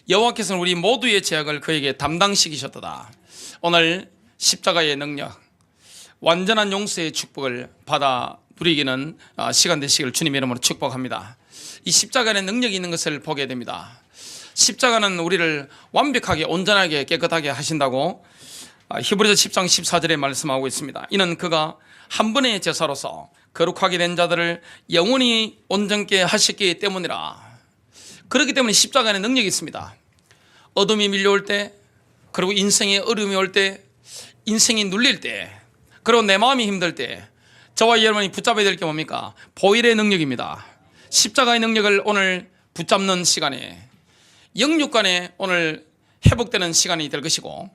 여호와께서는 우리 모두의 죄악을 그에게 담당시키셨도다. 오늘 십자가의 능력, 완전한 용서의 축복을 받아 누리기는 시간 되시기를 주님의 이름으로 축복합니다. 이 십자가의 능력이 있는 것을 보게 됩니다. 십자가는 우리를 완벽하게 온전하게 깨끗하게 하신다고 히브리서 10장 14절에 말씀하고 있습니다. 이는 그가 한 번의 제사로서 거룩하게 된 자들을 영원히 온전케 하셨기 때문이라. 그렇기 때문에 십자가에는 능력이 있습니다. 어둠이 밀려올 때, 그리고 인생의 어려움이 올 때, 인생이 눌릴 때, 그리고 내 마음이 힘들 때 저와 여러분이 붙잡아야 될 게 뭡니까? 보혈의 능력입니다. 십자가의 능력을 오늘 붙잡는 시간에 영육간에 오늘 회복되는 시간이 될 것이고,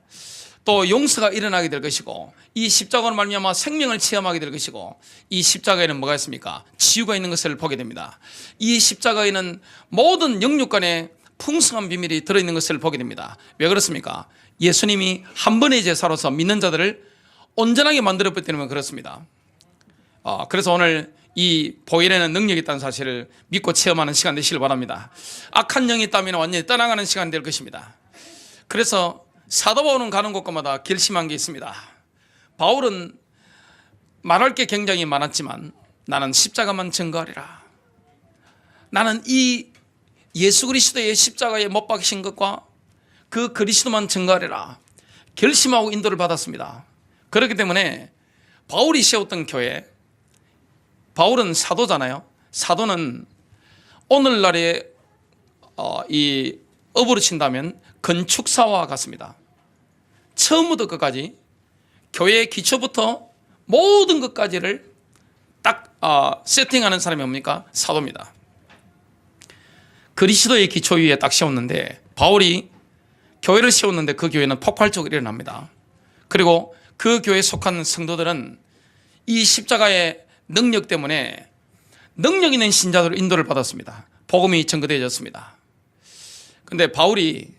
또 용서가 일어나게 될 것이고, 이 십자가로 말미암아 생명을 체험하게 될 것이고, 이 십자가에는 뭐가 있습니까? 치유가 있는 것을 보게 됩니다. 이 십자가에는 모든 영육간에 풍성한 비밀이 들어있는 것을 보게 됩니다. 왜 그렇습니까? 예수님이 한 번의 제사로서 믿는 자들을 온전하게 만들었기 때문에 그렇습니다. 그래서 오늘 이 보혈에는 능력이 있다는 사실을 믿고 체험하는 시간 되시길 바랍니다. 악한 영이 있다면 완전히 떠나가는 시간 될 것입니다. 그래서 사도 바울은 가는 곳마다 결심한 게 있습니다. 바울은 말할 게 굉장히 많았지만 나는 십자가만 증거하리라. 나는 이 예수 그리스도의 십자가에 못 박히신 것과 그 그리스도만 증거하리라 결심하고 인도를 받았습니다. 그렇기 때문에 바울이 세웠던 교회, 바울은 사도잖아요. 사도는 오늘날에 이 업으로 친다면 건축사와 같습니다. 처음부터 끝까지 교회의 기초부터 모든 것까지를 딱 세팅하는 사람이 뭡니까? 사도입니다. 그리스도의 기초 위에 딱 세웠는데, 바울이 교회를 세웠는데 그 교회는 폭발적으로 일어납니다. 그리고 그 교회에 속한 성도들은 이 십자가의 능력 때문에 능력 있는 신자들로 인도를 받았습니다. 복음이 전거되어졌습니다. 그런데 바울이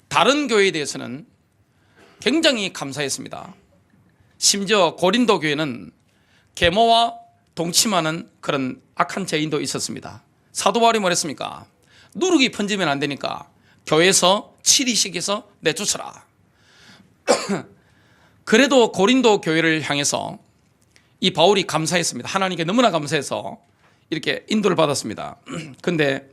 다른 교회에 대해서는 굉장히 감사했습니다. 심지어 고린도 교회는 계모와 동침하는 그런 악한 죄인도 있었습니다. 사도 바울이 뭐랬습니까? 누룩이 번지면 안 되니까 교회에서 치리식에서 내쫓아라. 그래도 고린도 교회를 향해서 이 바울이 감사했습니다. 하나님께 너무나 감사해서 이렇게 인도를 받았습니다. 그런데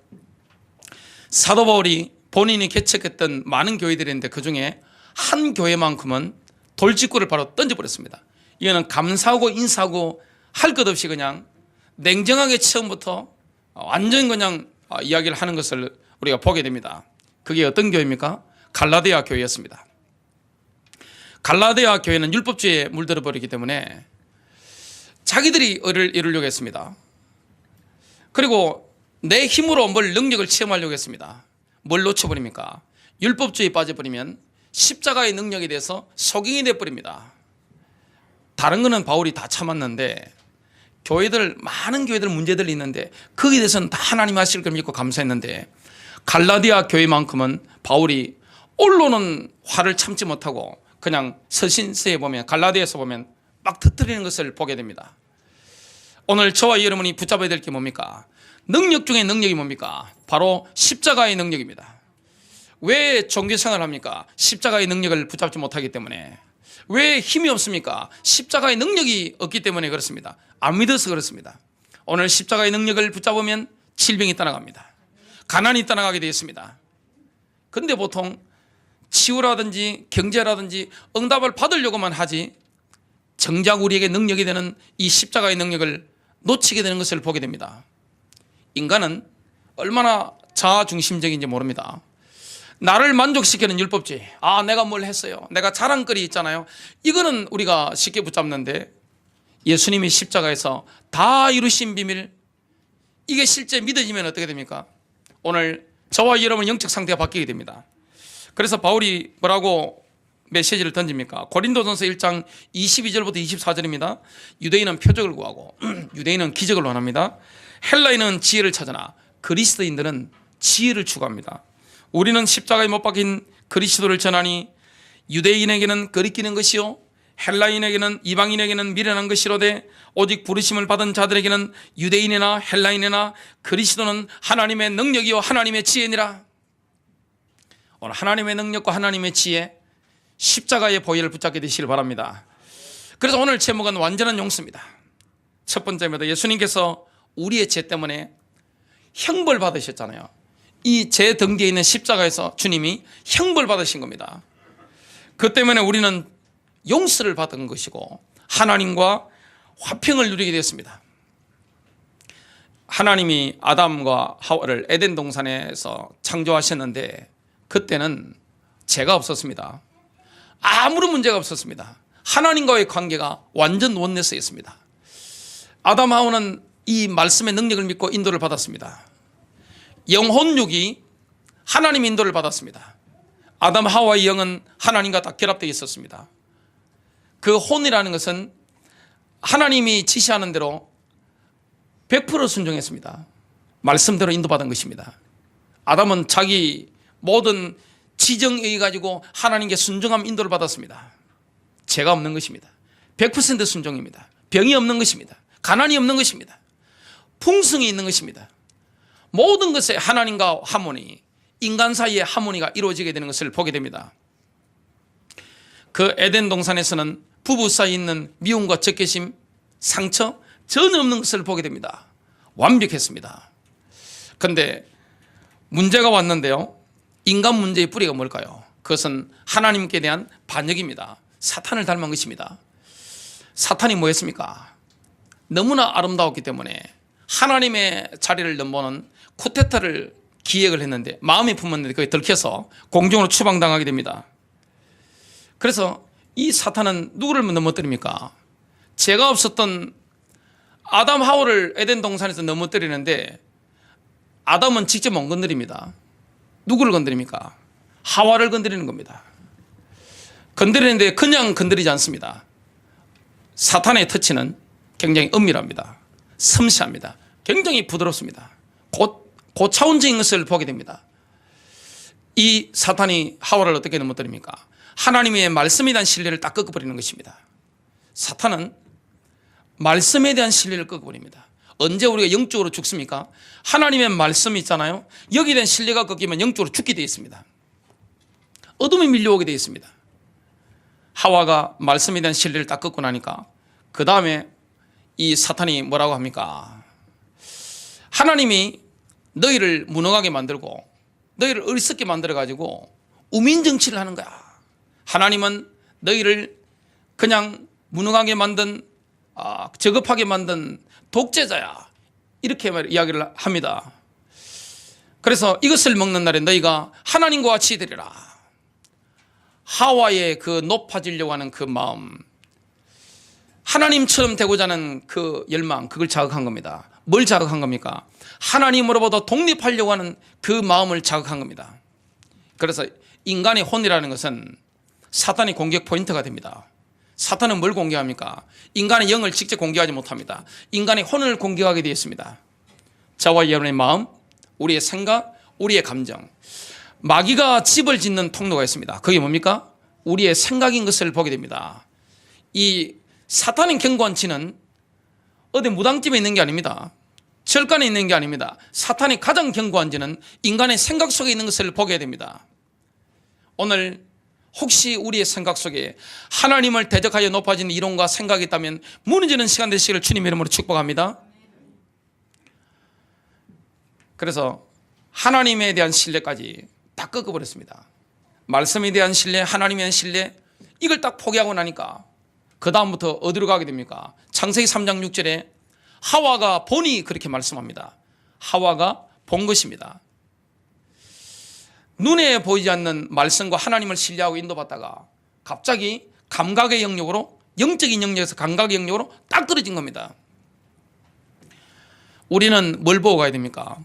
사도 바울이 본인이 개척했던 많은 교회들이 있는데 그 중에 한 교회만큼은 돌직구를 바로 던져버렸습니다. 이거는 감사하고 인사하고 할 것 없이 그냥 냉정하게 처음부터 완전 그냥 이야기를 하는 것을 우리가 보게 됩니다. 그게 어떤 교회입니까? 갈라디아 교회였습니다. 갈라디아 교회는 율법주의에 물들어 버리기 때문에 자기들이 의를 이루려고 했습니다. 그리고 내 힘으로 뭘 능력을 체험하려고 했습니다. 뭘 놓쳐버립니까? 율법주의에 빠져버리면 십자가의 능력에 대해서 속잉이 돼버립니다. 다른 거는 바울이 다 참았는데 많은 교회들 문제들이 있는데 거기에 대해서는 다 하나님 하실 걸 믿고 감사했는데, 갈라디아 교회만큼은 바울이 언론은 화를 참지 못하고 그냥 서신서에 보면, 갈라디아에서 보면 막 터뜨리는 것을 보게 됩니다. 오늘 저와 여러분이 붙잡아야 될 게 뭡니까? 능력 중에 능력이 뭡니까? 바로 십자가의 능력입니다. 왜 종교생활을 합니까? 십자가의 능력을 붙잡지 못하기 때문에. 왜 힘이 없습니까? 십자가의 능력이 없기 때문에 그렇습니다. 안 믿어서 그렇습니다. 오늘 십자가의 능력을 붙잡으면 질병이 떠나갑니다. 가난이 떠나가게 되어 있습니다. 그런데 보통 치유라든지 경제라든지 응답을 받으려고만 하지 정작 우리에게 능력이 되는 이 십자가의 능력을 놓치게 되는 것을 보게 됩니다. 인간은 얼마나 자아중심적인지 모릅니다. 나를 만족시키는 율법주의, 내가 뭘 했어요, 내가 자랑거리 있잖아요, 이거는 우리가 쉽게 붙잡는데 예수님이 십자가에서 다 이루신 비밀, 이게 실제 믿어지면 어떻게 됩니까? 오늘 저와 여러분 영적 상태가 바뀌게 됩니다. 그래서 바울이 뭐라고 메시지를 던집니까? 고린도전서 1장 22절부터 24절입니다. 유대인은 표적을 구하고 유대인은 기적을 원합니다. 헬라인은 지혜를 찾으나 그리스도인들은 지혜를 추구합니다. 우리는 십자가에 못 박힌 그리스도를 전하니 유대인에게는 거리끼는 것이요 헬라인에게는 이방인에게는 미련한 것이로되 오직 부르심을 받은 자들에게는 유대인이나 헬라인이나 그리스도는 하나님의 능력이요 하나님의 지혜니라. 오늘 하나님의 능력과 하나님의 지혜, 십자가의 보혈을 붙잡게 되시길 바랍니다. 그래서 오늘 제목은 완전한 용서입니다. 첫 번째입니다. 예수님께서 우리의 죄 때문에 형벌 받으셨잖아요. 이 죄 등기에 있는 십자가에서 주님이 형벌 받으신 겁니다. 그 때문에 우리는 용서를 받은 것이고 하나님과 화평을 누리게 되었습니다. 하나님이 아담과 하와를 에덴 동산에서 창조하셨는데 그때는 죄가 없었습니다. 아무런 문제가 없었습니다. 하나님과의 관계가 완전 원네스였습니다. 아담 하와는 이 말씀의 능력을 믿고 인도를 받았습니다. 영혼육이 하나님의 인도를 받았습니다. 아담 하와의 영은 하나님과 다 결합되어 있었습니다. 그 혼이라는 것은 하나님이 지시하는 대로 100% 순종했습니다. 말씀대로 인도받은 것입니다. 아담은 자기 모든 지정에 가지고 하나님께 순종함 인도를 받았습니다. 죄가 없는 것입니다. 100% 순종입니다. 병이 없는 것입니다. 가난이 없는 것입니다. 풍성이 있는 것입니다. 모든 것에 하나님과 하모니, 인간 사이의 하모니가 이루어지게 되는 것을 보게 됩니다. 그 에덴 동산에서는 부부 사이에 있는 미움과 적개심, 상처 전혀 없는 것을 보게 됩니다. 완벽했습니다. 그런데 문제가 왔는데요. 인간 문제의 뿌리가 뭘까요? 그것은 하나님께 대한 반역입니다. 사탄을 닮은 것입니다. 사탄이 뭐였습니까? 너무나 아름다웠기 때문에 하나님의 자리를 넘보는 쿠데타를 기획을 했는데 마음이 품었는데 그게 들켜서 공중으로 추방당하게 됩니다. 그래서 이 사탄은 누구를 넘어뜨립니까? 죄가 없었던 아담 하와를 에덴 동산에서 넘어뜨리는데 아담은 직접 못 건드립니다. 누구를 건드립니까? 하와를 건드리는 겁니다. 건드리는데 그냥 건드리지 않습니다. 사탄의 터치는 굉장히 은밀합니다. 섬세합니다. 굉장히 부드럽습니다. 고차원적인 것을 보게 됩니다. 이 사탄이 하와를 어떻게 넘어뜨립니까? 하나님의 말씀에 대한 신뢰를 딱 꺾어버리는 것입니다. 사탄은 말씀에 대한 신뢰를 꺾어버립니다. 언제 우리가 영적으로 죽습니까? 하나님의 말씀이 있잖아요. 여기에 대한 신뢰가 꺾이면 영적으로 죽게 되어 있습니다. 어둠이 밀려오게 되어 있습니다. 하와가 말씀에 대한 신뢰를 딱 꺾고 나니까 그 다음에 이 사탄이 뭐라고 합니까? 하나님이 너희를 무능하게 만들고 너희를 어리석게 만들어가지고 우민정치를 하는 거야. 하나님은 너희를 그냥 무능하게 만든 저급하게 만든 독재자야. 이렇게 이야기를 합니다. 그래서 이것을 먹는 날에 너희가 하나님과 같이 되리라. 하와의 그 높아지려고 하는 그 마음, 하나님처럼 되고자 하는 그 열망, 그걸 자극한 겁니다. 뭘 자극한 겁니까? 하나님으로부터 독립하려고 하는 그 마음을 자극한 겁니다. 그래서 인간의 혼이라는 것은 사탄의 공격 포인트가 됩니다. 사탄은 뭘 공격합니까? 인간의 영을 직접 공격하지 못합니다. 인간의 혼을 공격하게 되어 있습니다. 저와 여러분의 마음, 우리의 생각, 우리의 감정. 마귀가 집을 짓는 통로가 있습니다. 그게 뭡니까? 우리의 생각인 것을 보게 됩니다. 이 사탄의 경관치는 어디 무당집에 있는 게 아닙니다. 절간에 있는 게 아닙니다. 사탄의 가장 경관지는 인간의 생각 속에 있는 것을 보게 됩니다. 오늘 혹시 우리의 생각 속에 하나님을 대적하여 높아지는 이론과 생각이 있다면 무너지는 시간 되시기를 주님의 이름으로 축복합니다. 그래서 하나님에 대한 신뢰까지 다 꺾어버렸습니다. 말씀에 대한 신뢰, 하나님에 대한 신뢰, 이걸 딱 포기하고 나니까 그 다음부터 어디로 가게 됩니까? 창세기 3장 6절에 하와가 보니 그렇게 말씀합니다. 하와가 본 것입니다. 눈에 보이지 않는 말씀과 하나님을 신뢰하고 인도받다가 갑자기 감각의 영역으로, 영적인 영역에서 감각의 영역으로 딱 떨어진 겁니다. 우리는 뭘 보고 가야 됩니까?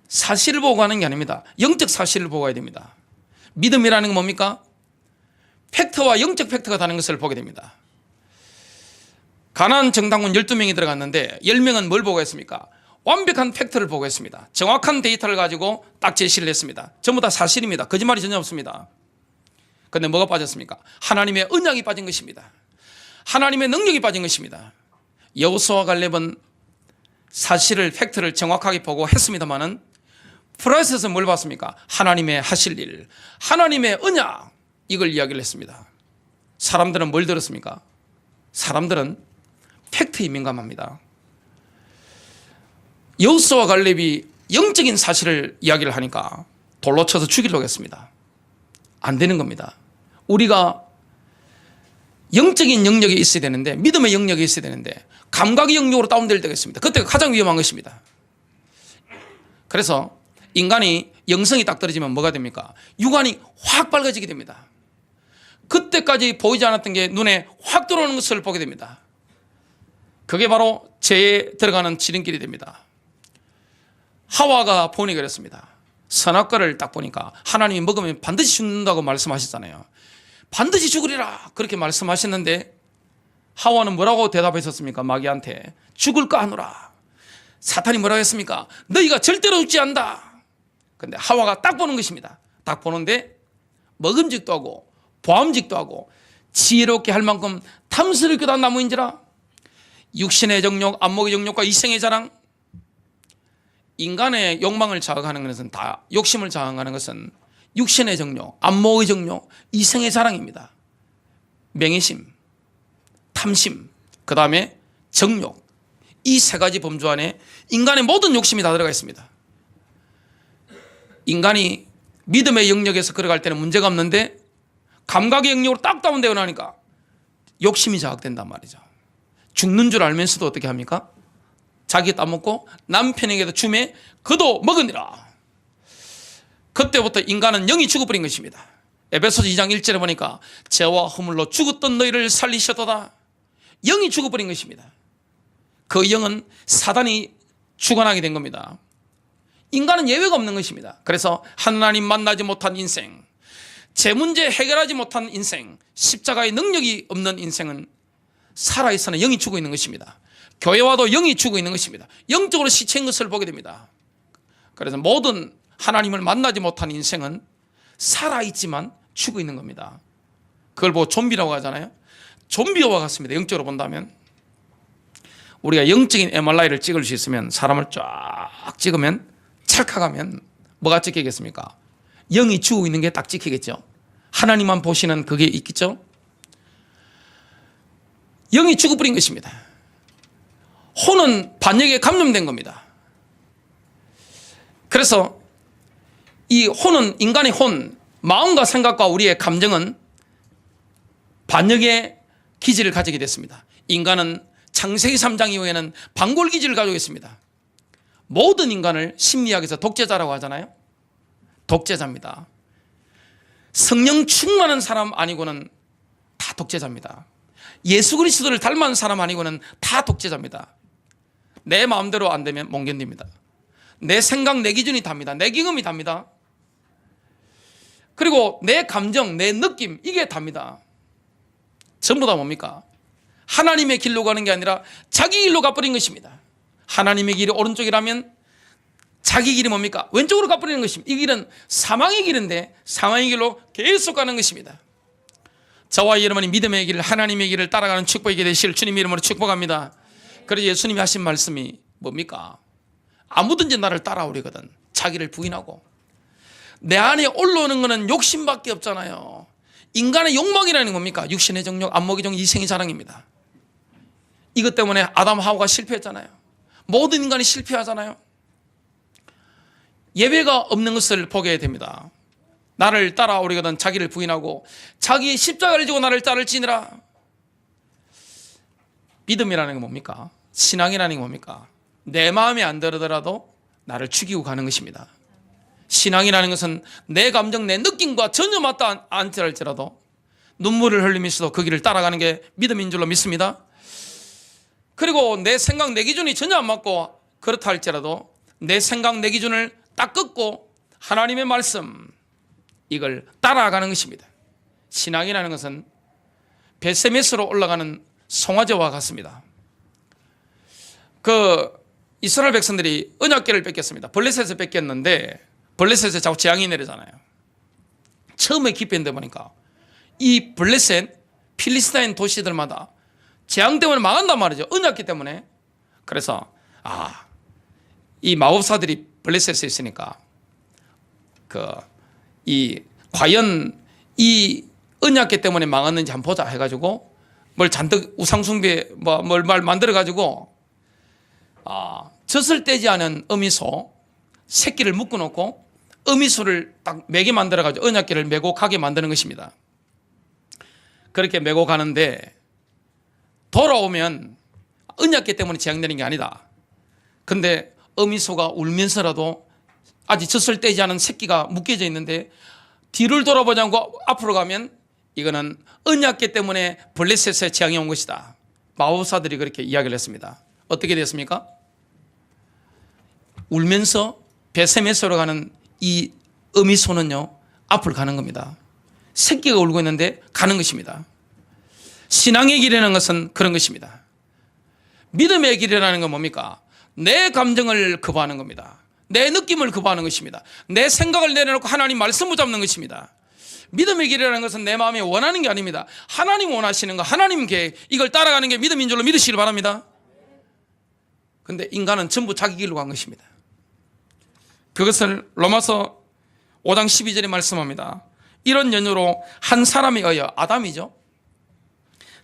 사실을 보고 가는 게 아닙니다. 영적 사실을 보고 가야 됩니다. 믿음이라는 건 뭡니까? 팩트와 영적 팩트가 다른 것을 보게 됩니다. 가나안 정탐꾼 12명이 들어갔는데 10명은 뭘 보고 했습니까? 완벽한 팩트를 보고 했습니다. 정확한 데이터를 가지고 딱 제시를 했습니다. 전부 다 사실입니다. 거짓말이 전혀 없습니다. 그런데 뭐가 빠졌습니까? 하나님의 언약이 빠진 것입니다. 하나님의 능력이 빠진 것입니다. 여호수아와 갈렙은 사실을, 팩트를 정확하게 보고 했습니다마는 플러스에서 뭘 봤습니까? 하나님의 하실 일, 하나님의 언약, 이걸 이야기를 했습니다. 사람들은 뭘 들었습니까? 사람들은 팩트에 민감합니다. 여호수아와 갈렙이 영적인 사실을 이야기를 하니까 돌로 쳐서 죽이려고 했습니다. 안 되는 겁니다. 우리가 영적인 영역이 있어야 되는데, 믿음의 영역이 있어야 되는데 감각의 영역으로 다운될 때가 있습니다. 그때가 가장 위험한 것입니다. 그래서 인간이 영성이 딱 떨어지면 뭐가 됩니까? 육안이 확 밝아지게 됩니다. 그때까지 보이지 않았던 게 눈에 확 들어오는 것을 보게 됩니다. 그게 바로 죄에 들어가는 지름길이 됩니다. 하와가 보니 그랬습니다. 선악과를 딱 보니까 하나님이 먹으면 반드시 죽는다고 말씀하셨잖아요. 반드시 죽으리라 그렇게 말씀하셨는데 하와는 뭐라고 대답했었습니까? 마귀한테 죽을까 하노라. 사탄이 뭐라고 했습니까? 너희가 절대로 죽지 않는다. 근데 하와가 딱 보는 것입니다. 딱 보는데 먹음직도 하고 보암직도 하고 지혜롭게 할 만큼 탐스럽게도 한 나무인지라. 육신의 정욕, 안목의 정욕과 이생의 자랑, 인간의 욕망을 자극하는 것은 다, 욕심을 자극하는 것은 육신의 정욕, 안목의 정욕, 이생의 자랑입니다. 명예심, 탐심, 그 다음에 정욕, 이 세 가지 범주 안에 인간의 모든 욕심이 다 들어가 있습니다. 인간이 믿음의 영역에서 걸어갈 때는 문제가 없는데 감각의 영역으로 딱 다운되어 나니까 욕심이 자극된단 말이죠. 죽는 줄 알면서도 어떻게 합니까? 자기 따먹고 남편에게도 주매 그도 먹으니라. 그때부터 인간은 영이 죽어버린 것입니다. 에베소서 2장 1절에 보니까 죄와 허물로 죽었던 너희를 살리셨도다. 영이 죽어버린 것입니다. 그 영은 사단이 주관하게 된 겁니다. 인간은 예외가 없는 것입니다. 그래서 하나님 만나지 못한 인생, 제 문제 해결하지 못한 인생, 십자가의 능력이 없는 인생은 살아있으나 영이 죽어 있는 것입니다. 교회와도 영이 죽어 있는 것입니다. 영적으로 시체인 것을 보게 됩니다. 그래서 모든 하나님을 만나지 못한 인생은 살아있지만 죽어 있는 겁니다. 그걸 보고 좀비라고 하잖아요. 좀비와 같습니다. 영적으로 본다면. 우리가 영적인 MRI를 찍을 수 있으면, 사람을 쫙 찍으면, 찰칵하면 뭐가 찍히겠습니까? 영이 죽어 있는 게 딱 찍히겠죠. 하나님만 보시는 그게 있겠죠. 영이 죽어버린 것입니다. 혼은 반역에 감염된 겁니다. 그래서 이 혼은, 인간의 혼, 마음과 생각과 우리의 감정은 반역의 기질을 가지게 됐습니다. 인간은 창세기 3장 이후에는 반골 기질을 가지고 있습니다. 모든 인간을 심리학에서 독재자라고 하잖아요. 독재자입니다. 성령 충만한 사람 아니고는 다 독재자입니다. 예수 그리스도를 닮은 사람 아니고는 다 독재자입니다. 내 마음대로 안 되면 못 견딥니다. 내 생각, 내 기준이 답니다. 내 경험이 답니다. 그리고 내 감정, 내 느낌, 이게 답니다. 전부 다 뭡니까? 하나님의 길로 가는 게 아니라 자기 길로 가버린 것입니다. 하나님의 길이 오른쪽이라면 자기 길이 뭡니까? 왼쪽으로 가버리는 것입니다. 이 길은 사망의 길인데 사망의 길로 계속 가는 것입니다. 저와 여러분이 믿음의 길을, 하나님의 길을 따라가는 축복이 되실 주님 이름으로 축복합니다. 그래서 예수님이 하신 말씀이 뭡니까? 아무든지 나를 따라오려거든 자기를 부인하고. 내 안에 올라오는 것은 욕심밖에 없잖아요. 인간의 욕망이라는 건 뭡니까? 육신의 정욕, 안목의 정욕, 이생의 자랑입니다. 이것 때문에 아담 하와가 실패했잖아요. 모든 인간이 실패하잖아요. 예외가 없는 것을 보게 됩니다. 나를 따라오려거든 자기를 부인하고 자기의 십자가를 지고 나를 따를지니라. 믿음이라는 건 뭡니까? 신앙이라는 건 뭡니까? 내 마음에 안 들더라도 나를 죽이고 가는 것입니다. 신앙이라는 것은 내 감정, 내 느낌과 전혀 맞지 않다 할지라도 눈물을 흘리면서도 그 길을 따라가는 게 믿음인 줄로 믿습니다. 그리고 내 생각, 내 기준이 전혀 안 맞고 그렇다 할지라도 내 생각, 내 기준을 딱 꺾고 하나님의 말씀, 이걸 따라가는 것입니다. 신앙이라는 것은 베세메스로 올라가는 송아지와 같습니다. 그 이스라엘 백성들이 언약궤를 뺏겼습니다. 블레셋에서 뺏겼는데 블레셋에 자꾸 재앙이 내리잖아요. 처음에 기피했는데 보니까 이 블레셋, 필리스타인 도시들마다 재앙 때문에 망한단 말이죠. 언약궤 때문에. 그래서 이 마법사들이 블레셋에 있으니까 과연 이 언약궤 때문에 망했는지 한번 보자 해가지고 뭘 잔뜩 우상숭배 뭘 만들어가지고 젖을 떼지 않은 어미소 새끼를 묶어놓고 어미소를 딱 매게 만들어가지고 언약궤를 메고 가게 만드는 것입니다. 그렇게 메고 가는데 돌아오면 언약궤 때문에 재앙되는 게 아니다. 근데 어미소가 울면서라도 아직 젖을 떼지 않은 새끼가 묶여져 있는데 뒤를 돌아보지 않고 앞으로 가면 이거는 언약궤 때문에 블레셋의 재앙이 온 것이다. 마법사들이 그렇게 이야기를 했습니다. 어떻게 됐습니까? 울면서 베세메스로 가는 이 어미소는요 앞을 가는 겁니다. 새끼가 울고 있는데 가는 것입니다. 신앙의 길이라는 것은 그런 것입니다. 믿음의 길이라는 건 뭡니까? 내 감정을 거부하는 겁니다. 내 느낌을 거부하는 것입니다. 내 생각을 내려놓고 하나님 말씀 붙잡는 것입니다. 믿음의 길이라는 것은 내 마음에 원하는 게 아닙니다. 하나님 원하시는 거, 하나님 계획, 이걸 따라가는 게 믿음인 줄로 믿으시길 바랍니다. 그런데 인간은 전부 자기 길로 간 것입니다. 그것을 로마서 5장 12절에 말씀합니다. 이런 연유로 한 사람에 의하여, 아담이죠,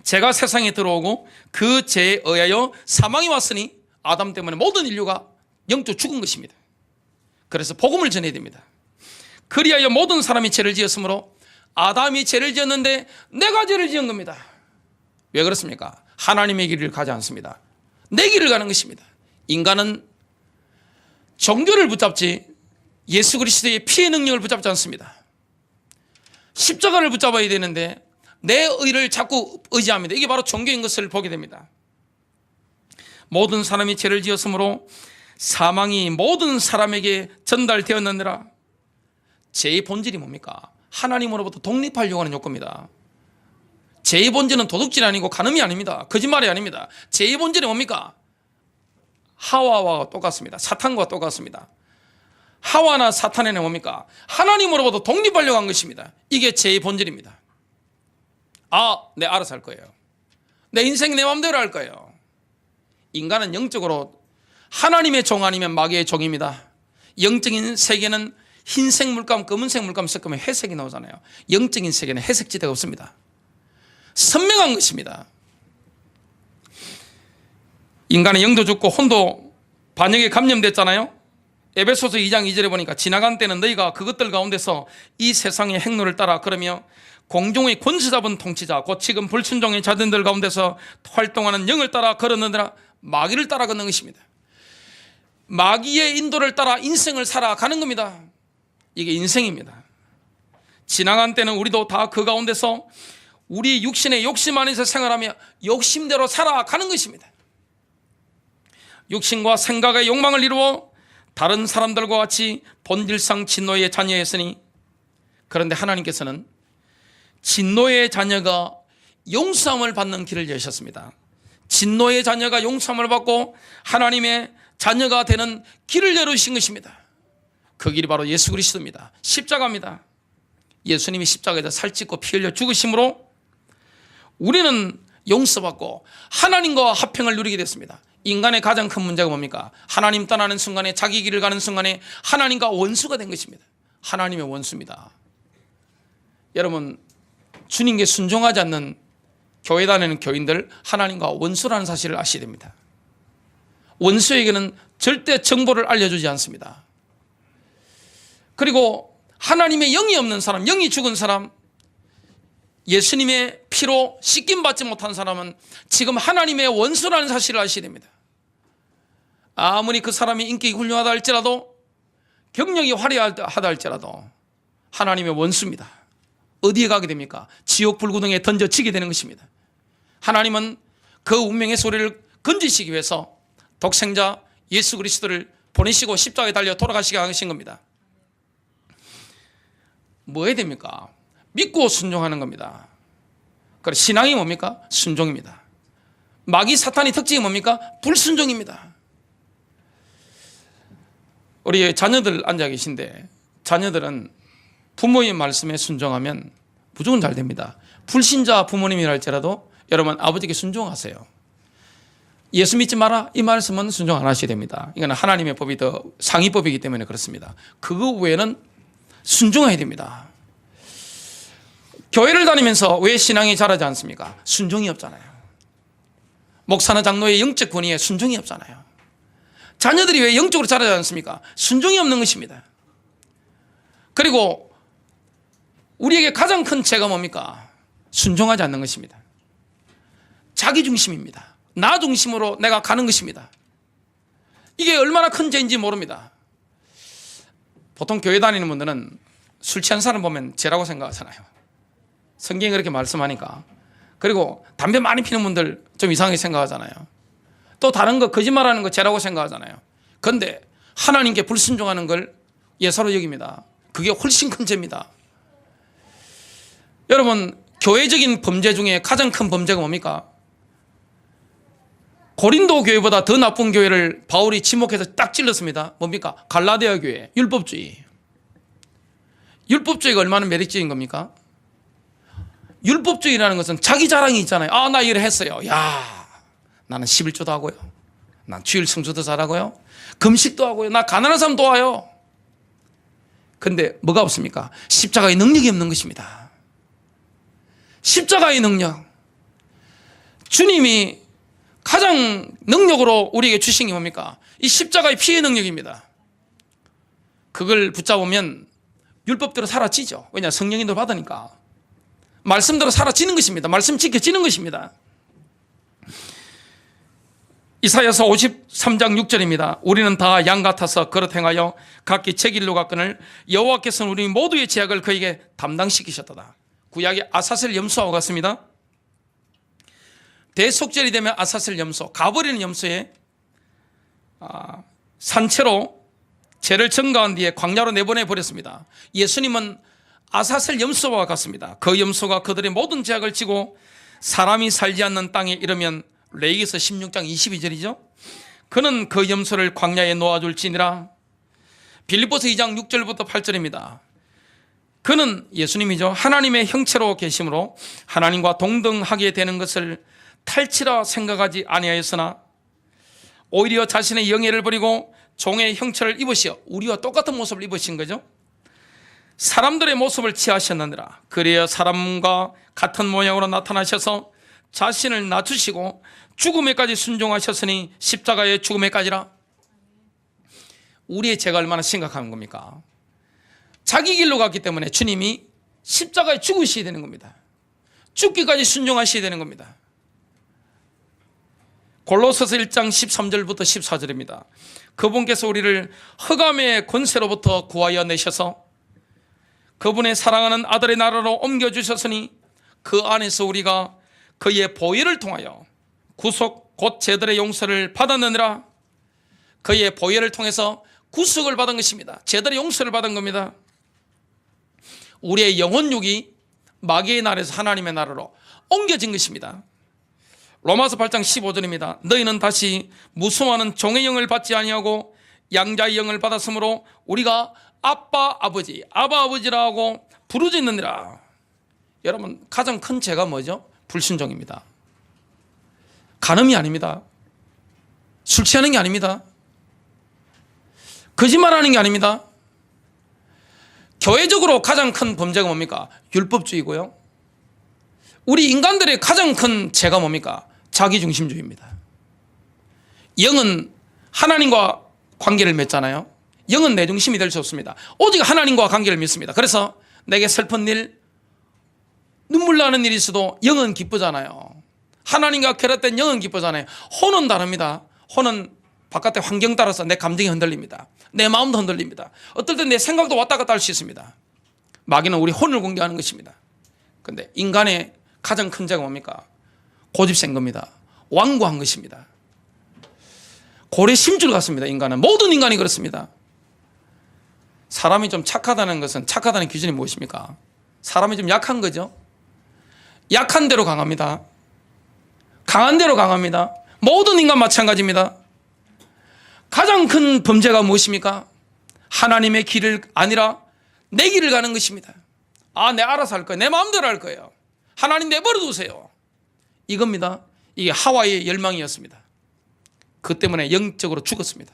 죄가 세상에 들어오고 그 죄에 의하여 사망이 왔으니 아담 때문에 모든 인류가 영적 죽은 것입니다. 그래서 복음을 전해야 됩니다. 그리하여 모든 사람이 죄를 지었으므로 아담이 죄를 지었는데 내가 죄를 지은 겁니다. 왜 그렇습니까? 하나님의 길을 가지 않습니다. 내 길을 가는 것입니다. 인간은 종교를 붙잡지 예수 그리스도의 피의 능력을 붙잡지 않습니다. 십자가를 붙잡아야 되는데 내 의를 자꾸 의지합니다. 이게 바로 종교인 것을 보게 됩니다. 모든 사람이 죄를 지었으므로 사망이 모든 사람에게 전달되었느니라. 죄의 본질이 뭡니까? 하나님으로부터 독립하려고 하는 욕구입니다. 죄의 본질은 도둑질이 아니고 간음이 아닙니다. 거짓말이 아닙니다. 죄의 본질이 뭡니까? 하와와 똑같습니다. 사탄과 똑같습니다. 하와나 사탄에는 뭡니까? 하나님으로부터 독립하려고 한 것입니다. 이게 죄의 본질입니다. 내 알아서 할 거예요. 내 인생 내 마음대로 할 거예요. 인간은 영적으로 하나님의 종 아니면 마귀의 종입니다. 영적인 세계는 흰색 물감, 검은색 물감 섞으면 회색이 나오잖아요. 영적인 세계는 회색지대가 없습니다. 선명한 것입니다. 인간의 영도 죽고 혼도 반역에 감염됐잖아요. 에베소서 2장 2절에 보니까 지나간 때는 너희가 그것들 가운데서 이 세상의 행로를 따라 걸으며 공중의 권세 잡은 통치자 곧 지금 불순종의 자들들 가운데서 활동하는 영을 따라 걸었느니라. 마귀를 따라 걷는 것입니다. 마귀의 인도를 따라 인생을 살아가는 겁니다. 이게 인생입니다. 지나간 때는 우리도 다 그 가운데서 우리 육신의 욕심 안에서 생활하며 욕심대로 살아가는 것입니다. 육신과 생각의 욕망을 이루어 다른 사람들과 같이 본질상 진노의 자녀였으니, 그런데 하나님께서는 진노의 자녀가 용서함을 받는 길을 여셨습니다. 진노의 자녀가 용서함을 받고 하나님의 자녀가 되는 길을 열어주신 것입니다. 그 길이 바로 예수 그리스도입니다. 십자가입니다. 예수님이 십자가에서 살찌고 피 흘려 죽으심으로 우리는 용서받고 하나님과 화평을 누리게 됐습니다. 인간의 가장 큰 문제가 뭡니까? 하나님 떠나는 순간에, 자기 길을 가는 순간에 하나님과 원수가 된 것입니다. 하나님의 원수입니다. 여러분, 주님께 순종하지 않는 교회 다니는 교인들, 하나님과 원수라는 사실을 아셔야 됩니다. 원수에게는 절대 정보를 알려주지 않습니다. 그리고 하나님의 영이 없는 사람, 영이 죽은 사람, 예수님의 피로 씻김받지 못한 사람은 지금 하나님의 원수라는 사실을 아셔야 됩니다. 아무리 그 사람이 인격이 훌륭하다 할지라도, 경력이 화려하다 할지라도 하나님의 원수입니다. 어디에 가게 됩니까? 지옥 불구덩이에 던져지게 되는 것입니다. 하나님은 그 운명의 소리를 건지시기 위해서 독생자 예수 그리스도를 보내시고 십자가에 달려 돌아가시게 하신 겁니다. 뭐 해야 됩니까? 믿고 순종하는 겁니다. 그래서 신앙이 뭡니까? 순종입니다. 마귀 사탄의 특징이 뭡니까? 불순종입니다. 우리 자녀들 앉아 계신데, 자녀들은 부모의 말씀에 순종하면 무조건 잘 됩니다. 불신자 부모님이라 할지라도 여러분 아버지께 순종하세요. 예수 믿지 마라, 이 말씀은 순종 안 하셔야 됩니다. 이건 하나님의 법이 더 상위법이기 때문에 그렇습니다. 그거 외에는 순종해야 됩니다. 교회를 다니면서 왜 신앙이 자라지 않습니까? 순종이 없잖아요. 목사나 장로의 영적 권위에 순종이 없잖아요. 자녀들이 왜 영적으로 자라지 않습니까? 순종이 없는 것입니다. 그리고 우리에게 가장 큰 죄가 뭡니까? 순종하지 않는 것입니다. 자기 중심입니다. 나 중심으로 내가 가는 것입니다. 이게 얼마나 큰 죄인지 모릅니다. 보통 교회 다니는 분들은 술 취한 사람 보면 죄라고 생각하잖아요. 성경이 그렇게 말씀하니까. 그리고 담배 많이 피는 분들 좀 이상하게 생각하잖아요. 또 다른 거 거짓말하는 거 죄라고 생각하잖아요. 그런데 하나님께 불순종하는 걸 예사로 여깁니다. 그게 훨씬 큰 죄입니다. 여러분, 교회적인 범죄 중에 가장 큰 범죄가 뭡니까? 고린도 교회보다 더 나쁜 교회를 바울이 지목해서 딱 찔렀습니다. 뭡니까? 갈라디아 교회, 율법주의. 율법주의가 얼마나 매력적인 겁니까? 율법주의라는 것은 자기 자랑이 있잖아요. 아, 나 이래 했어요. 야, 나는 11조도 하고요. 난 주일 성수도 잘하고요. 금식도 하고요. 나 가난한 사람 도와요. 근데 뭐가 없습니까? 십자가의 능력이 없는 것입니다. 십자가의 능력. 주님이 가장 능력으로 우리에게 주신 게 뭡니까? 이 십자가의 피의 능력입니다. 그걸 붙잡으면 율법대로 사라지죠. 왜냐? 성령인도 받으니까. 말씀대로 사라지는 것입니다. 말씀 지켜지는 것입니다. 이사야서 53장 6절입니다. 우리는 다 양 같아서 그릇 행하여 각기 제 길로 갔거늘 여호와께서는 우리 모두의 죄악을 그에게 담당시키셨도다. 구약의 아사셀 염소와 같습니다. 대속절이 되면 아사셀 염소, 가버리는 염소에 산채로 죄를 증가한 뒤에 광야로 내보내 버렸습니다. 예수님은 아사셀 염소와 같습니다. 그 염소가 그들의 모든 죄악을 지고 사람이 살지 않는 땅에 이르면 레위기서 16장 22절이죠. 그는 그 염소를 광야에 놓아줄지니라. 빌립보서 2장 6절부터 8절입니다. 그는 예수님이죠. 하나님의 형체로 계심으로 하나님과 동등하게 되는 것을 탈취라 생각하지 아니하였으나 오히려 자신의 영예를 버리고 종의 형체를 입으시어 우리와 똑같은 모습을 입으신 거죠. 사람들의 모습을 취하셨느니라. 그래야 사람과 같은 모양으로 나타나셔서 자신을 낮추시고 죽음에까지 순종하셨으니 십자가의 죽음에까지라. 우리의 죄가 얼마나 심각한 겁니까? 자기 길로 갔기 때문에 주님이 십자가에 죽으셔야 되는 겁니다. 죽기까지 순종하셔야 되는 겁니다. 골로새서 1장 13절부터 14절입니다. 그분께서 우리를 흑암의 권세로부터 구하여 내셔서 그분의 사랑하는 아들의 나라로 옮겨주셨으니 그 안에서 우리가 그의 보혈을 통하여 구속 곧 죄들의 용서를 받았느니라. 그의 보혈을 통해서 구속을 받은 것입니다. 죄들의 용서를 받은 겁니다. 우리의 영혼육이 마귀의 나라에서 하나님의 나라로 옮겨진 것입니다. 로마서 8장 15절입니다. 너희는 다시 무수하는 종의 영을 받지 아니하고 양자의 영을 받았으므로 우리가 아빠 아버지라 하고 부르짖느니라. 여러분, 가장 큰 죄가 뭐죠? 불순종입니다. 간음이 아닙니다. 술 취하는 게 아닙니다. 거짓말하는 게 아닙니다. 교회적으로 가장 큰 범죄가 뭡니까? 율법주의고요. 우리 인간들의 가장 큰 죄가 뭡니까? 자기중심주의입니다. 영은 하나님과 관계를 맺잖아요. 영은 내 중심이 될 수 없습니다. 오직 하나님과 관계를 맺습니다. 그래서 내게 슬픈 일, 눈물 나는 일이 있어도 영은 기쁘잖아요. 하나님과 결합된 영은 기쁘잖아요. 혼은 다릅니다. 혼은 바깥의 환경 따라서 내 감정이 흔들립니다. 내 마음도 흔들립니다. 어떨 땐 내 생각도 왔다 갔다 할 수 있습니다. 마귀는 우리 혼을 공격하는 것입니다. 그런데 인간의 가장 큰 죄가 뭡니까? 고집센 겁니다. 완고한 것입니다. 고래 심줄 같습니다. 인간은. 모든 인간이 그렇습니다. 사람이 좀 착하다는 것은, 착하다는 기준이 무엇입니까? 사람이 좀 약한 거죠. 약한 대로 강합니다. 강한 대로 강합니다. 모든 인간 마찬가지입니다. 가장 큰 범죄가 무엇입니까? 하나님의 길을 아니라 내 길을 가는 것입니다. 아, 내 알아서 할 거예요. 내 마음대로 할 거예요. 하나님 내버려 두세요. 이겁니다. 이게 하와의 열망이었습니다. 그 때문에 영적으로 죽었습니다.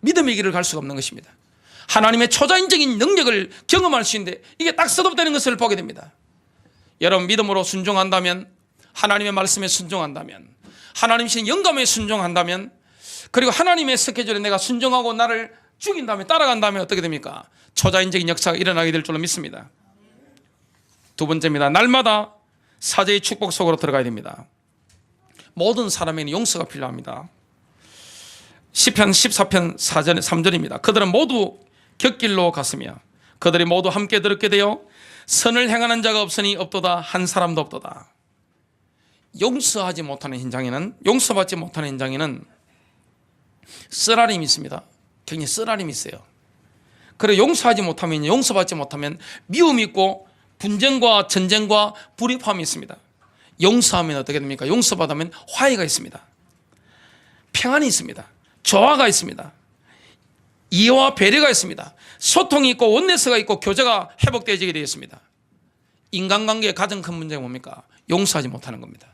믿음의 길을 갈 수가 없는 것입니다. 하나님의 초자연적인 능력을 경험할 수 있는데 이게 딱 셋업되는 것을 보게 됩니다. 여러분 믿음으로 순종한다면, 하나님의 말씀에 순종한다면, 하나님 신 영감에 순종한다면, 그리고 하나님의 스케줄에 내가 순종하고 나를 죽인 다음에 따라간다면 어떻게 됩니까? 초자연적인 역사가 일어나게 될 줄로 믿습니다. 두 번째입니다. 날마다 사제의 축복 속으로 들어가야 됩니다. 모든 사람에게는 용서가 필요합니다. 시편 14편 3절입니다. 그들은 모두 곁길로 갔으며 그들이 모두 함께 들었게 되어 선을 행하는 자가 없으니 없도다 한 사람도 없도다. 용서하지 못하는 현장에는, 용서받지 못하는 현장에는 쓰라림이 있습니다. 굉장히 쓰라림이 있어요. 그리고 용서하지 못하면, 용서받지 못하면 미움이 있고 분쟁과 전쟁과 불협화음이 있습니다. 용서하면 어떻게 됩니까? 용서받으면 화해가 있습니다. 평안이 있습니다. 조화가 있습니다. 이해와 배려가 있습니다. 소통이 있고 원네스가 있고 교제가 회복되어지게 되어 있습니다. 인간관계의 가장 큰 문제가 뭡니까? 용서하지 못하는 겁니다.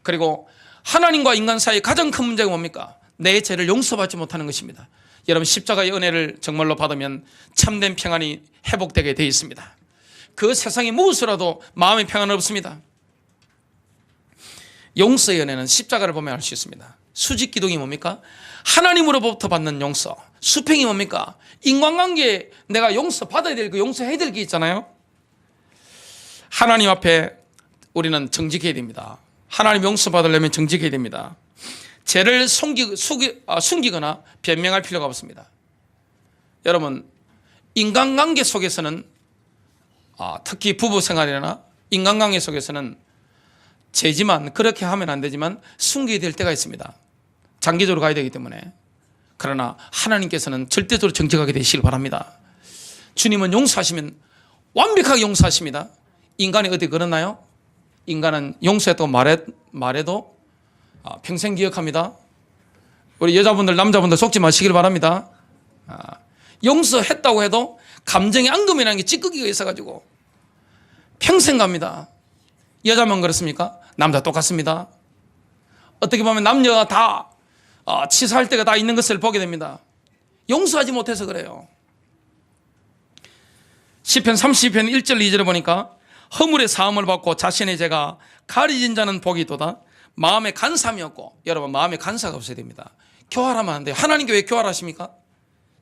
그리고 하나님과 인간 사이의 가장 큰 문제가 뭡니까? 내 죄를 용서받지 못하는 것입니다. 여러분 십자가의 은혜를 정말로 받으면 참된 평안이 회복되게 되어 있습니다. 그 세상에 무엇이라도 마음의 평안은 없습니다. 용서의 은혜는 십자가를 보면 알 수 있습니다. 수직기둥이 뭡니까? 하나님으로부터 받는 용서. 수평이 뭡니까? 인간관계에 내가 용서받아야 될 거, 용서해야 될 게 있잖아요. 하나님 앞에 우리는 정직해야 됩니다. 하나님 용서받으려면 정직해야 됩니다. 죄를 숨기거나 변명할 필요가 없습니다. 여러분 인간관계 속에서는 특히 부부생활이나 인간관계 속에서는 죄지만 그렇게 하면 안 되지만 숨기게 될 때가 있습니다. 장기적으로 가야 되기 때문에. 그러나 하나님께서는 절대적으로 정직하게 되시길 바랍니다. 주님은 용서하시면 완벽하게 용서하십니다. 인간이 어디 그러나요? 인간은 용서했다고 말해도 평생 기억합니다. 우리 여자분들 남자분들 속지 마시길 바랍니다. 용서했다고 해도 감정의 앙금이라는 게 찌꺼기가 있어가지고 평생 갑니다. 여자만 그렇습니까? 남자 똑같습니다. 어떻게 보면 남녀가 다 치사할 때가 다 있는 것을 보게 됩니다. 용서하지 못해서 그래요. 시편 30편 1절 2절에 보니까 허물의 사함을 받고 자신의 죄가 가려진 자는 복이 있도다. 마음에 간사함이 없고, 여러분 마음에 간사가 없어야 됩니다. 교활하면 안 돼요. 하나님께 왜 교활하십니까?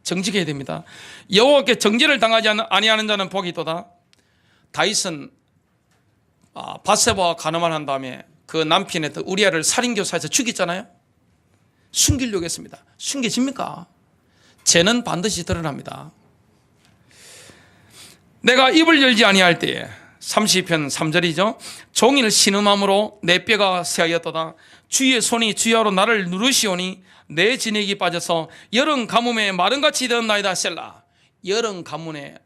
정직해야 됩니다. 여호와께 정죄를 당하지 아니하는 자는 복이 있도다. 다윗은 밧세바와 간음을 한 다음에 그 남편의 우리아를 살인교사에서 죽였잖아요. 숨기려고 했습니다. 숨겨집니까? 죄는 반드시 드러납니다. 내가 입을 열지 아니할 때에 32편 3절이죠. 종일 신음함으로 내 뼈가 새하였도다. 주의 손이 주야로 나를 누르시오니 내 진액이 빠져서 여름 가뭄에 마른같이 되었나이다. 셀라. 여름 가뭄에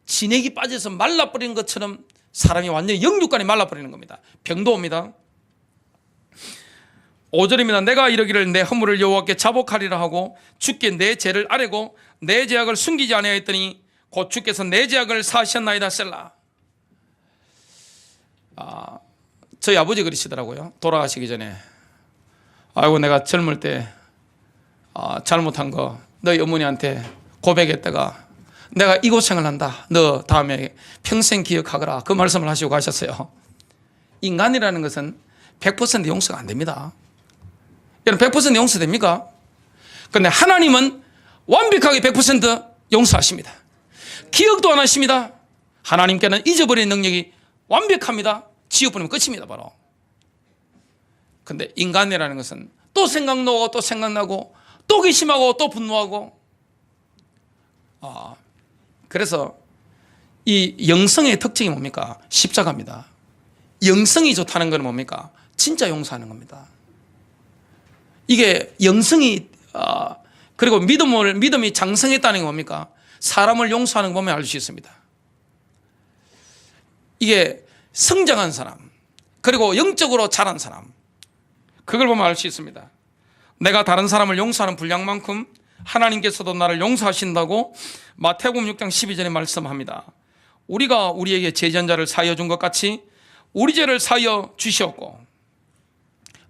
진액이 빠져서 말라버리는 것처럼 사람이 완전히 영육간이 말라버리는 겁니다. 병도 옵니다. 5절입니다. 내가 이러기를 내 허물을 여호와께 자복하리라 하고 주께 내 죄를 아뢰고 내 죄악을 숨기지 아니하였더니 곧 주께서 내 죄악을 사하셨나이다. 셀라. 저희 아버지 그러시더라고요. 돌아가시기 전에 아이고 내가 젊을 때 잘못한 거 너희 어머니한테 고백했다가 내가 이 고생을 한다. 너 다음에 평생 기억하거라. 그 말씀을 하시고 가셨어요. 인간이라는 것은 100% 용서가 안 됩니다. 여러분 100% 용서됩니까? 그런데 하나님은 완벽하게 100% 용서하십니다. 기억도 안 하십니다. 하나님께는 잊어버리는 능력이 완벽합니다. 지워버리면 끝입니다. 바로. 근데 인간이라는 것은 또 생각나고 또 생각나고 또 의심하고 또 분노하고 그래서 이 영성의 특징이 뭡니까? 십자가입니다. 영성이 좋다는 건 뭡니까? 진짜 용서하는 겁니다. 이게 영성이 그리고 믿음이 장성했다는 게 뭡니까? 사람을 용서하는 거 보면 알 수 있습니다. 이게 성장한 사람 그리고 영적으로 자란 사람 그걸 보면 알 수 있습니다. 내가 다른 사람을 용서하는 분량만큼 하나님께서도 나를 용서하신다고 마태복음 6장 12절에 말씀합니다. 우리가 우리에게 죄전자를 사하여 준 것 같이 우리 죄를 사하여 주시었고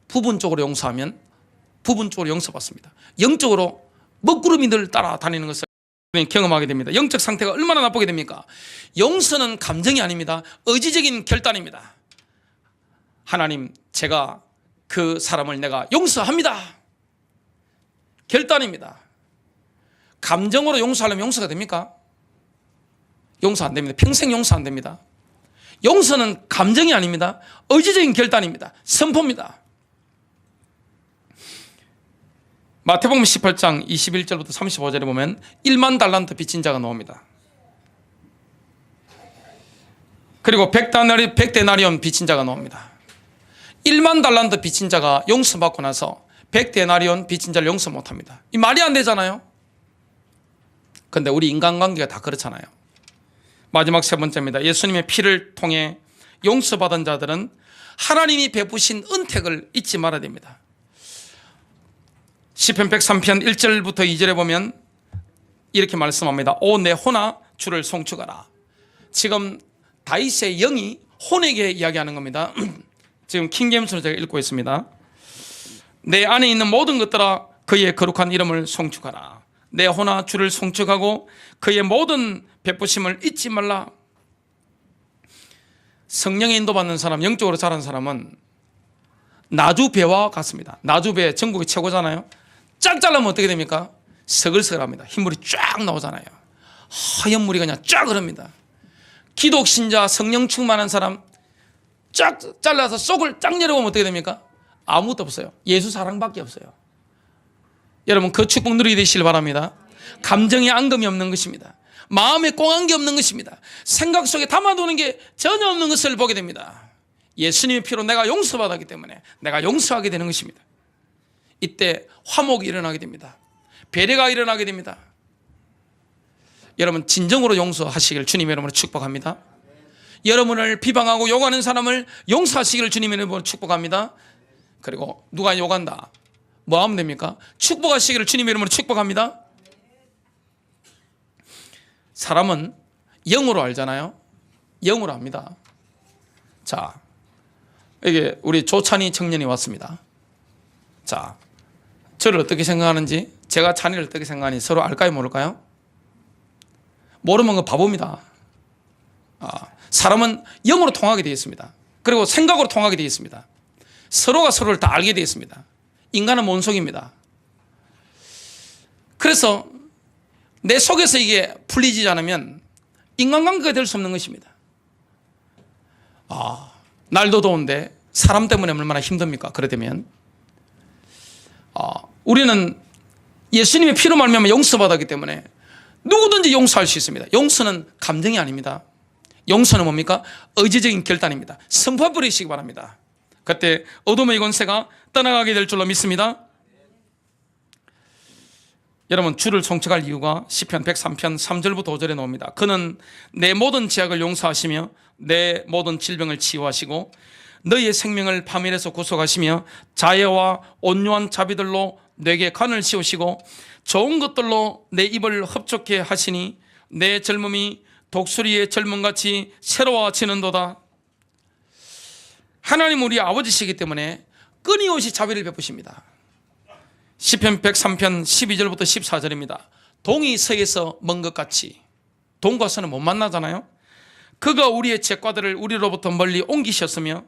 부분적으로 용서하면 부분적으로 용서받습니다. 영적으로 먹구름이 늘 따라다니는 것을 경험하게 됩니다. 영적 상태가 얼마나 나쁘게 됩니까? 용서는 감정이 아닙니다. 의지적인 결단입니다. 하나님, 제가 그 사람을 내가 용서합니다. 결단입니다. 감정으로 용서하려면 용서가 됩니까? 용서 안 됩니다. 평생 용서 안 됩니다. 용서는 감정이 아닙니다. 의지적인 결단입니다. 선포입니다. 마태복음 18장 21절부터 35절에 보면 1만 달란트 빚진 자가 나옵니다. 그리고 100데나리온 빚진 자가 나옵니다. 1만 달란트 빚진 자가 용서받고 나서 100데나리온 빚진 자를 용서 못합니다. 이 말이 안 되잖아요. 그런데 우리 인간관계가 다 그렇잖아요. 마지막 세 번째입니다. 예수님의 피를 통해 용서받은 자들은 하나님이 베푸신 은택을 잊지 말아야 됩니다. 시편 103편 1절부터 2절에 보면 이렇게 말씀합니다. 오 내 혼아 주를 송축하라. 지금 다윗의 영이 혼에게 이야기하는 겁니다. 지금 킹제임스로 제가 읽고 있습니다. 내 안에 있는 모든 것들아 그의 거룩한 이름을 송축하라. 내 혼아 주를 송축하고 그의 모든 베푸심을 잊지 말라. 성령의 인도받는 사람, 영적으로 자란 사람은 나주배와 같습니다. 나주배 전국이 최고잖아요. 쫙 잘라면 어떻게 됩니까? 서글서글합니다. 흰물이 쫙 나오잖아요. 하얀 물이 그냥 쫙 흐릅니다. 기독신자 성령 충만한 사람 쫙 잘라서 속을 쫙 열어보면 어떻게 됩니까? 아무것도 없어요. 예수 사랑밖에 없어요. 여러분 그 축복 누리게 되시길 바랍니다. 감정에 앙금이 없는 것입니다. 마음에 꽁한 게 없는 것입니다. 생각 속에 담아두는 게 전혀 없는 것을 보게 됩니다. 예수님의 피로 내가 용서받았기 때문에 내가 용서하게 되는 것입니다. 이때 화목이 일어나게 됩니다. 배려가 일어나게 됩니다. 여러분 진정으로 용서하시길 주님의 이름으로 축복합니다. 여러분을 비방하고 욕하는 사람을 용서하시기를 주님의 이름으로 축복합니다. 그리고 누가 욕한다 뭐 하면 됩니까? 축복하시기를 주님의 이름으로 축복합니다. 사람은 영으로 알잖아요. 영으로 압니다. 자, 이게 우리 조찬희 청년이 왔습니다. 자, 저를 어떻게 생각하는지, 제가 찬이를 어떻게 생각하는지 서로 알까요, 모를까요? 모르면 그 바보입니다. 사람은 영으로 통하게 되어 있습니다. 그리고 생각으로 통하게 되어 있습니다. 서로가 서로를 다 알게 되어 있습니다. 인간은 원속입니다. 그래서 내 속에서 이게 풀리지 않으면 인간관계가 될 수 없는 것입니다. 날도 더운데 사람 때문에 얼마나 힘듭니까? 그러다면 우리는 예수님의 피로 말미암아 용서받았기 때문에 누구든지 용서할 수 있습니다. 용서는 감정이 아닙니다. 용서는 뭡니까? 의지적인 결단입니다. 선포해 버리시기 바랍니다. 그때 어둠의 권세가 떠나가게 될 줄로 믿습니다. 여러분 주를 송축할 이유가 시편 103편 3절부터 5절에 나옵니다. 그는 내 모든 죄악을 용서하시며 내 모든 질병을 치유하시고 너희의 생명을 파멸에서 구속하시며 자애와 온유한 자비들로 내게 간을 씌우시고 좋은 것들로 내 입을 흡족해 하시니 내 젊음이 독수리의 젊음같이 새로워지는도다. 하나님 우리 아버지시기 때문에 끊임없이 자비를 베푸십니다. 시편 103편 12절부터 14절입니다. 동이 서에서 먼 것 같이, 동과 서는 못 만나잖아요. 그가 우리의 죄과들을 우리로부터 멀리 옮기셨으며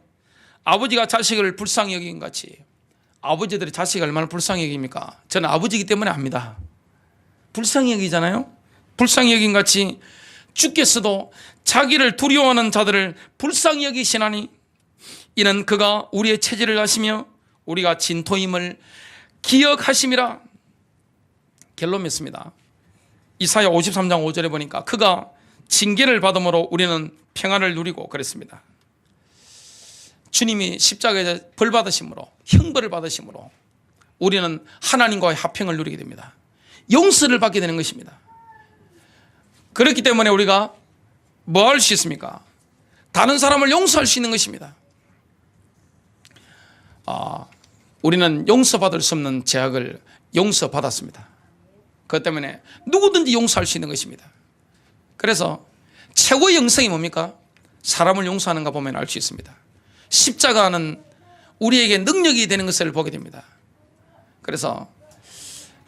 아버지가 자식을 불쌍히 여긴 같이. 아버지들이 자식을 얼마나 불쌍히 여깁니까? 저는 아버지이기 때문에 압니다. 불쌍히 여기잖아요. 불쌍히 여긴 같이 주께서도 자기를 두려워하는 자들을 불쌍히 여기시나니 이는 그가 우리의 체질을 아시며 우리가 진토임을 기억하심이라. 결론 맺습니다. 이사야 53장 5절에 보니까 그가 징계를 받음으로 우리는 평안을 누리고 그랬습니다. 주님이 십자가에서 벌 받으심으로, 형벌을 받으심으로 우리는 하나님과의 화평을 누리게 됩니다. 용서를 받게 되는 것입니다. 그렇기 때문에 우리가 뭐 할 수 있습니까? 다른 사람을 용서할 수 있는 것입니다. 우리는 용서받을 수 없는 죄악을 용서받았습니다. 그것 때문에 누구든지 용서할 수 있는 것입니다. 그래서 최고의 영성이 뭡니까? 사람을 용서하는가 보면 알 수 있습니다. 십자가는 우리에게 능력이 되는 것을 보게 됩니다. 그래서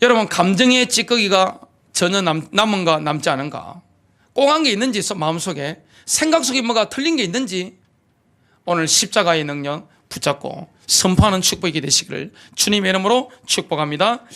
여러분 감정의 찌꺼기가 전혀 남은가 남지 않은가, 꽁한 게 있는지 마음속에 생각 속에 뭐가 틀린 게 있는지 오늘 십자가의 능력 붙잡고 선포하는 축복이 되시기를 주님의 이름으로 축복합니다.